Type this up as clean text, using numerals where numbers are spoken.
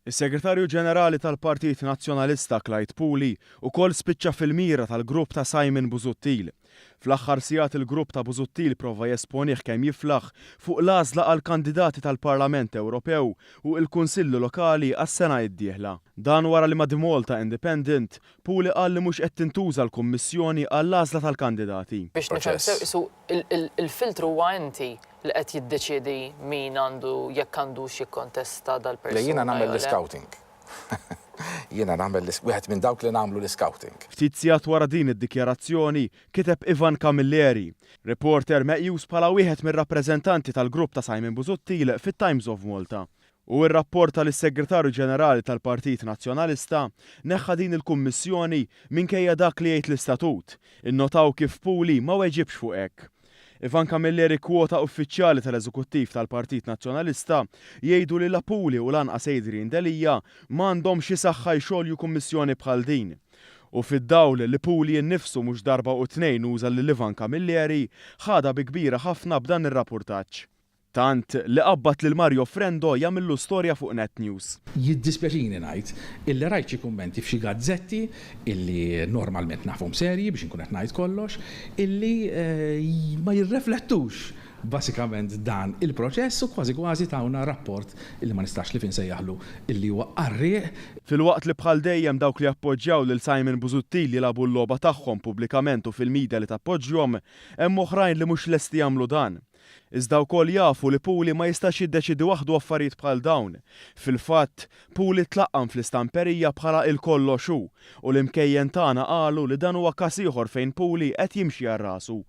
Is-Segretarju Ġenerali tal-Partit Nazzjonalista Clyde Puli ukoll spiċċa fil-mira tal-grupp ta' Simon Busuttil. Fl-aħħar sigħat il-grupp ta' Busuttil prova jesponih kemm jiflaħ fuq l-għażla għal kandidati tal-Parlament Ewropew u l-Kunsillu Lokali għas-sena d-dieħla. Dan wara li ma' The Malta Independent, Puli qal li mhux qed tintuża l-Kummissjoni għall-għażla tal-kandidati. Biex nifhem il-filtru huwa inti li qed jiddeċiedi min għandu jekk għandux jikkontesta dal-persuna. Jiena nagħmel l-scouting. Jiena nagħmel wieħed minn dawk li nagħmlu l-scouting. Ftit sigħat wara din id-dikjarazzjoni kiteb Ivan Camilleri, reporter meqjus bħala wieħed mir-rappreżentanti tal-grupp ta' Simon Busuttil fit-Times of Malta. U r-rapport tal-Segretarju Ġenerali tal-Partit Nazzjonalista neħħa din il-Kummissjoni minkejja dak li jgħid l-istatut, innotaw kif Puli ma weġibx fuq hekk. Ivan Camilleri, kwota uffiċjali tal-Eżekuttiv tal-Partit Nazzjonalista, jgħidu li la Puli u lanqas Adrian Delija m'għandhomx isaħħa jxogħol kummissjoni bħal din. U fid-dawl li Puli innifsu mhux darba u tnejn uża lil Ivan Camilleri ħada bi kbira ħafna b'dan ir-rapportaġġ. Tant li qabbat lil Mario Frendo jagħmillu storja fuq Net News. Jiddispjaċini ngħid illi rajt xi kummenti f'xi gazzetti illi normalment nafhom serji biex inkun qed ngħid kollox, illi ma jirreflettux basikament dan il-proċess u kważi tawna rapport illi ma nistax li finsejjaħlu illi huwa qarrieq. Fil-waqt li bħal dejjem dawk li appoġġjaw lil Simon Busuttil jilagħbu l-logħba tagħhom pubblikament u fil-midja li tappoġġjhom, hemm oħrajn li mhux lesti jagħmlu dan. Iżda wkoll jafu li Puli ma jistax jiddeċidi waħdu affarijiet bħal dawn. Fil-fatt, Puli tlaqqam fl-istamperija bħala il-kollox hu u l-imkejjen tagħna qalu li dan huwa każ ieħor fejn Puli qed jimxi għar rasu.